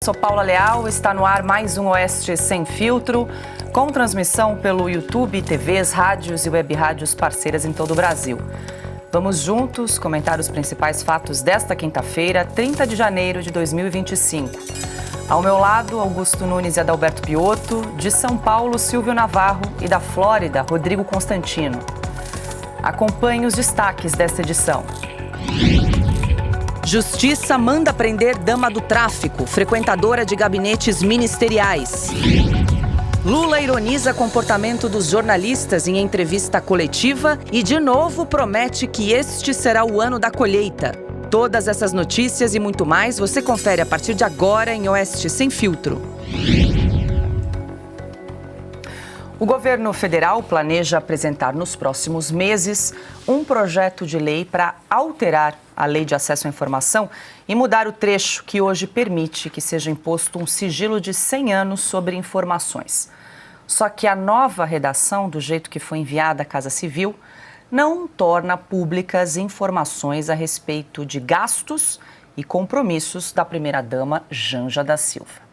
sou Paula Leal, está no ar mais um Oeste Sem Filtro, com transmissão pelo YouTube, TVs, rádios e web rádios parceiras em todo o Brasil. Vamos juntos comentar os principais fatos desta quinta-feira, 30 de janeiro de 2025. Ao meu lado, Augusto Nunes e Adalberto Piotto, de São Paulo, Silvio Navarro e da Flórida, Rodrigo Constantino. Acompanhe os destaques desta edição. Justiça manda prender dama do tráfico, frequentadora de gabinetes ministeriais. Lula ironiza comportamento dos jornalistas em entrevista coletiva e, de novo, promete que este será o ano da colheita. Todas essas notícias e muito mais você confere a partir de agora em Oeste Sem Filtro. O governo federal planeja apresentar nos próximos meses um projeto de lei para alterar a Lei de Acesso à Informação e mudar o trecho que hoje permite que seja imposto um sigilo de 100 anos sobre informações. Só que a nova redação, do jeito que foi enviada à Casa Civil, não torna públicas informações a respeito de gastos e compromissos da primeira-dama Janja da Silva.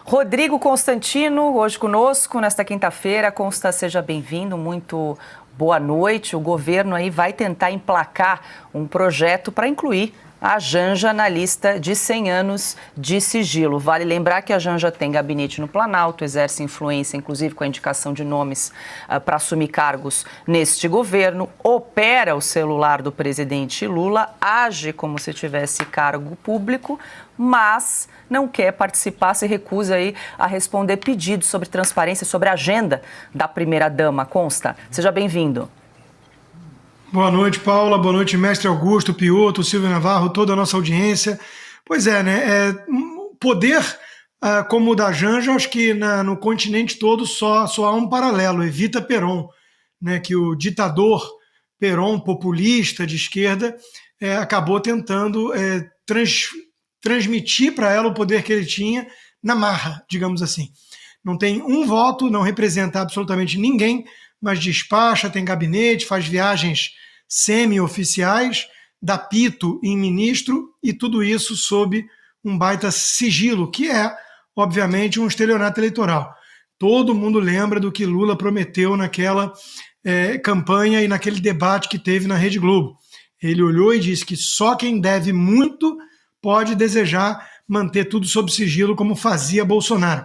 Rodrigo Constantino, hoje conosco, nesta quinta-feira. Consta, seja bem-vindo, muito boa noite. O governo aí vai tentar emplacar um projeto para incluir a Janja na lista de 100 anos de sigilo. Vale lembrar que a Janja tem gabinete no Planalto, exerce influência, inclusive com a indicação de nomes para assumir cargos neste governo, opera o celular do presidente Lula, age como se tivesse cargo público, mas não quer participar, se recusa aí a responder pedidos sobre transparência, sobre a agenda da primeira-dama. Consta, seja bem-vindo. Boa noite, Paula. Boa noite, mestre Augusto, Piotto, Silvio Navarro, toda a nossa audiência. Pois é, né? Poder como o da Janja, acho que no continente todo só há um paralelo, Evita Peron, né? Que o ditador Peron, populista de esquerda, acabou tentando transmitir para ela o poder que ele tinha na marra, digamos assim. Não tem um voto, não representa absolutamente ninguém, mas despacha, tem gabinete, faz viagens semi-oficiais, dá pito em ministro e tudo isso sob um baita sigilo, que é, obviamente, um estelionato eleitoral. Todo mundo lembra do que Lula prometeu naquela campanha e naquele debate que teve na Rede Globo. Ele olhou e disse que só quem deve muito pode desejar manter tudo sob sigilo, como fazia Bolsonaro.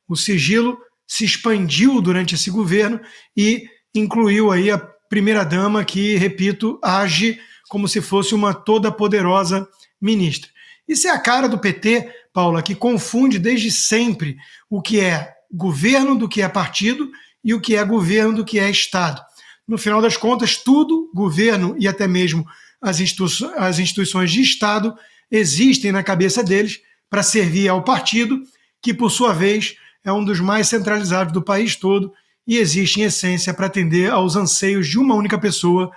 O sigilo se expandiu durante esse governo e incluiu aí a primeira-dama que, repito, age como se fosse uma toda poderosa ministra. Isso é a cara do PT, Paula, que confunde desde sempre o que é governo do que é partido e o que é governo do que é Estado. No final das contas, tudo, governo e até mesmo as instituições de Estado, existem na cabeça deles para servir ao partido, que, por sua vez, é um dos mais centralizados do país todo e existe, em essência, para atender aos anseios de uma única pessoa,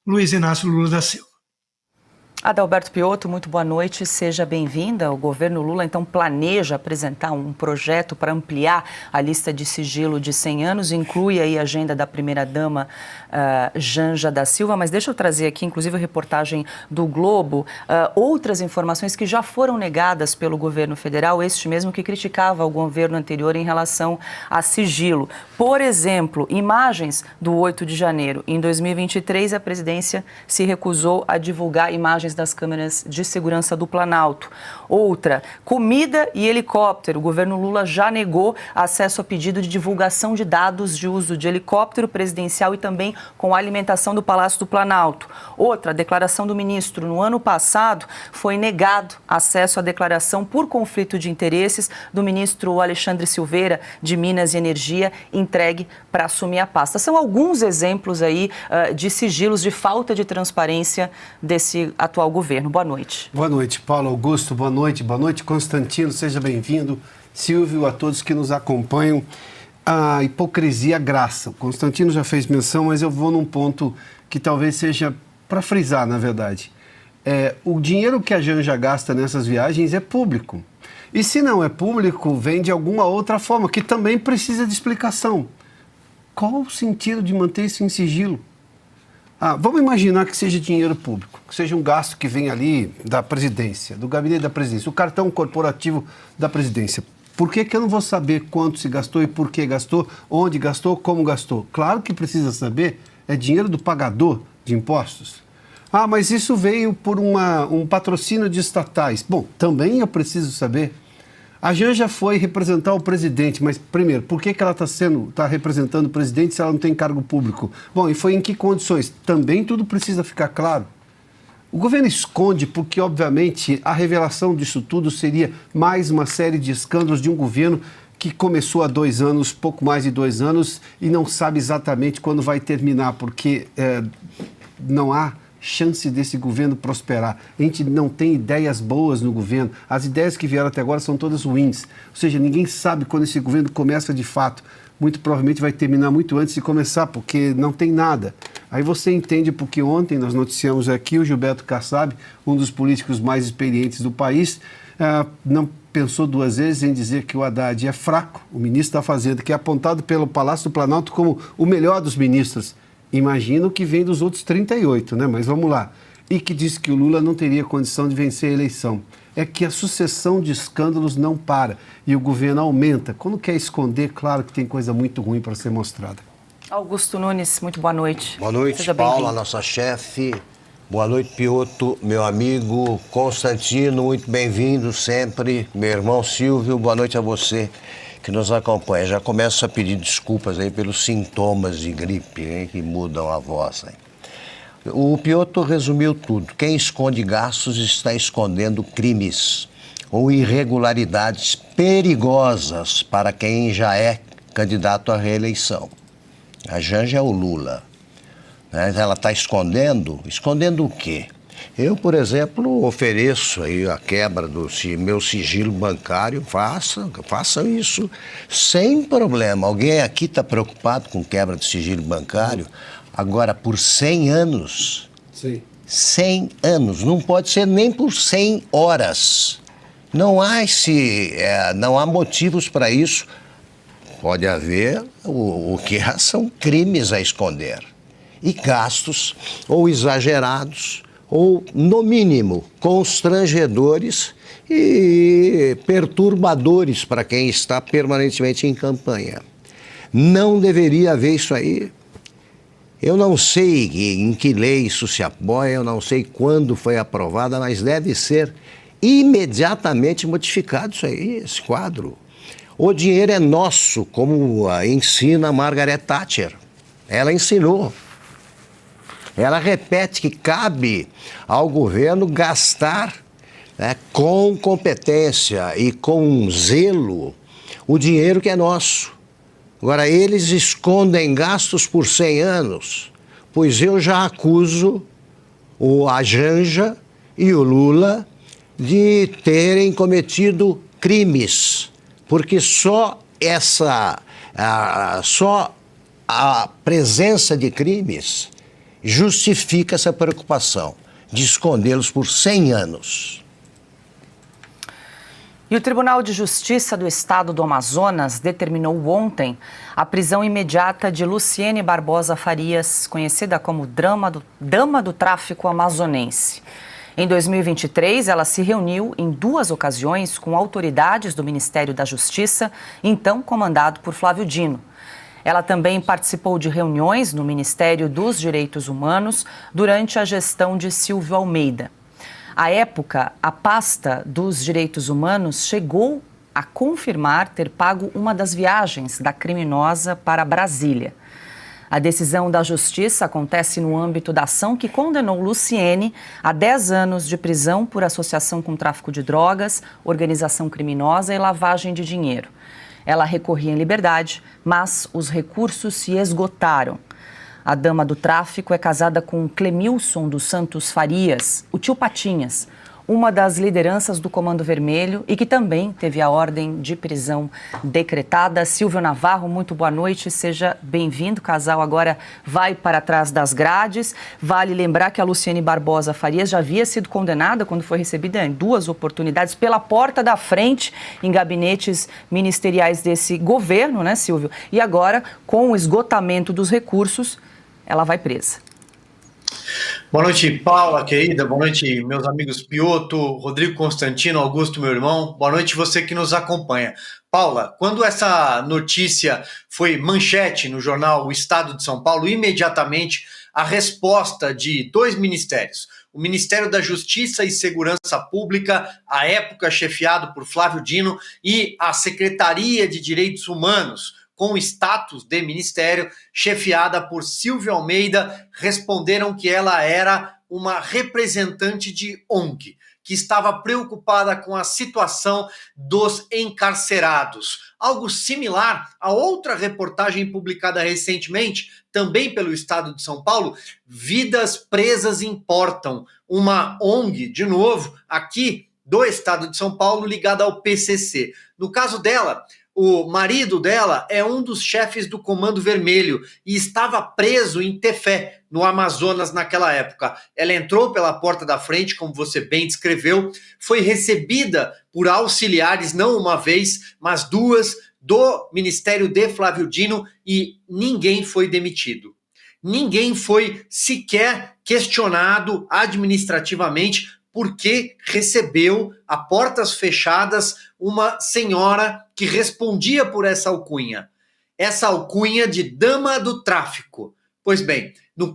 Luiz Inácio Lula da Silva. Adalberto Piotto, muito boa noite, seja bem-vinda. O governo Lula, então, planeja apresentar um projeto para ampliar a lista de sigilo de 100 anos, inclui aí a agenda da primeira-dama Janja da Silva, mas deixa eu trazer aqui, inclusive, a reportagem do Globo, outras informações que já foram negadas pelo governo federal, este mesmo que criticava o governo anterior em relação a sigilo. Por exemplo, imagens do 8 de janeiro. Em 2023, a presidência se recusou a divulgar imagens das câmeras de segurança do Planalto. Outra, comida e helicóptero. O governo Lula já negou acesso a pedido de divulgação de dados de uso de helicóptero presidencial e também com a alimentação do Palácio do Planalto. Outra, a declaração do ministro. No ano passado, foi negado acesso à declaração por conflito de interesses do ministro Alexandre Silveira, de Minas e Energia, entregue para assumir a pasta. São alguns exemplos aí de sigilos, de falta de transparência desse atual governo. Boa noite. Boa noite, Paulo Augusto. Boa noite, Constantino. Seja bem-vindo. Silvio, a todos que nos acompanham. A hipocrisia, a graça. O Constantino já fez menção, mas eu vou num ponto que talvez seja para frisar, na verdade. O dinheiro que a Janja gasta nessas viagens é público. E se não é público, vem de alguma outra forma, que também precisa de explicação. Qual o sentido de manter isso em sigilo? Vamos imaginar que seja dinheiro público, que seja um gasto que vem ali da presidência, do gabinete da presidência, o cartão corporativo da presidência. Por que eu não vou saber quanto se gastou e por que gastou, onde gastou, como gastou? Claro que precisa saber, é dinheiro do pagador de impostos. Mas isso veio por um patrocínio de estatais. Bom, também eu preciso saber. A Janja foi representar o presidente, mas, primeiro, por que ela está representando o presidente se ela não tem cargo público? Bom, e foi em que condições? Também tudo precisa ficar claro. O governo esconde porque, obviamente, a revelação disso tudo seria mais uma série de escândalos de um governo que começou há 2 anos, pouco mais de 2 anos, e não sabe exatamente quando vai terminar, porque não há chance desse governo prosperar. A gente não tem ideias boas no governo. As ideias que vieram até agora são todas ruins. Ou seja, ninguém sabe quando esse governo começa de fato. Muito provavelmente vai terminar muito antes de começar, porque não tem nada. Aí você entende porque ontem nós noticiamos aqui o Gilberto Kassab, um dos políticos mais experientes do país, não pensou 2 vezes em dizer que o Haddad é fraco, o ministro da Fazenda, que é apontado pelo Palácio do Planalto como o melhor dos ministros. Imagino que vem dos outros 38, né? Mas vamos lá. E que disse que o Lula não teria condição de vencer a eleição. É que a sucessão de escândalos não para e o governo aumenta. Quando quer esconder, claro que tem coisa muito ruim para ser mostrada. Augusto Nunes, muito boa noite. Boa noite, Seja Paula, nossa chefe. Boa noite, Piotr, meu amigo Constantino, muito bem-vindo sempre. Meu irmão Silvio, boa noite a você que nos acompanha. Já começo a pedir desculpas aí pelos sintomas de gripe, hein, que mudam a voz. Hein. O Piotr resumiu tudo. Quem esconde gastos está escondendo crimes ou irregularidades perigosas para quem já é candidato à reeleição. A Janja é o Lula. Né? Ela está escondendo? Escondendo o quê? Eu, por ofereço aí a quebra do meu sigilo bancário, façam isso sem problema. Alguém aqui está preocupado com quebra de sigilo bancário? Agora, por 100 anos? Sim. 100 anos, não pode ser nem por 100 horas. Não há motivos para isso. Pode haver o que são crimes a esconder. E gastos ou exagerados, ou, no mínimo, constrangedores e perturbadores para quem está permanentemente em campanha. Não deveria haver isso aí. Eu não sei em que lei isso se apoia, eu não sei quando foi aprovada, mas deve ser imediatamente modificado isso aí, esse quadro. O dinheiro é nosso, como ensina Margaret Thatcher. Ela ensinou. Ela repete que cabe ao governo gastar, né, com competência e com zelo o dinheiro que é nosso. Agora, eles escondem gastos por 100 anos, pois eu já acuso a Janja e o Lula de terem cometido crimes, porque só a presença de crimes justifica essa preocupação de escondê-los por 100 anos. E o Tribunal de Justiça do Estado do Amazonas determinou ontem a prisão imediata de Luciene Barbosa Farias, conhecida como Dama do Tráfico Amazonense. Em 2023, ela se reuniu em 2 ocasiões com autoridades do Ministério da Justiça, então comandado por Flávio Dino. Ela também participou de reuniões no Ministério dos Direitos Humanos durante a gestão de Silvio Almeida. À época, a pasta dos Direitos Humanos chegou a confirmar ter pago uma das viagens da criminosa para Brasília. A decisão da Justiça acontece no âmbito da ação que condenou Luciene a 10 anos de prisão por associação com tráfico de drogas, organização criminosa e lavagem de dinheiro. Ela recorria em liberdade, mas os recursos se esgotaram. A dama do tráfico é casada com Clemilson dos Santos Farias, o tio Patinhas, uma das lideranças do Comando Vermelho e que também teve a ordem de prisão decretada. Silvio Navarro, muito boa noite, seja bem-vindo. O casal agora vai para trás das grades. Vale lembrar que a Luciene Barbosa Farias já havia sido condenada quando foi recebida em 2 oportunidades pela porta da frente em gabinetes ministeriais desse governo, né, Silvio? E agora, com o esgotamento dos recursos, ela vai presa. Boa noite, Paula, querida. Boa noite, meus amigos Pioto, Rodrigo Constantino, Augusto, meu irmão. Boa noite, você que nos acompanha. Paula, quando essa notícia foi manchete no jornal O Estado de São Paulo, imediatamente a resposta de dois ministérios, o Ministério da Justiça e Segurança Pública, à época chefiado por Flávio Dino, e a Secretaria de Direitos Humanos, com status de ministério, chefiada por Silvia Almeida, responderam que ela era uma representante de ONG, que estava preocupada com a situação dos encarcerados. Algo similar a outra reportagem publicada recentemente, também pelo Estado de São Paulo, Vidas Presas Importam, uma ONG, de novo, aqui do Estado de São Paulo, ligada ao PCC. No caso dela, o marido dela é um dos chefes do Comando Vermelho e estava preso em Tefé, no Amazonas, naquela época. Ela entrou pela porta da frente, como você bem descreveu, foi recebida por auxiliares, não uma vez, mas duas, do Ministério de Flávio Dino, e ninguém foi demitido. Ninguém foi sequer questionado administrativamente porque recebeu, a portas fechadas, uma senhora que respondia por essa alcunha de dama do tráfico. Pois bem, no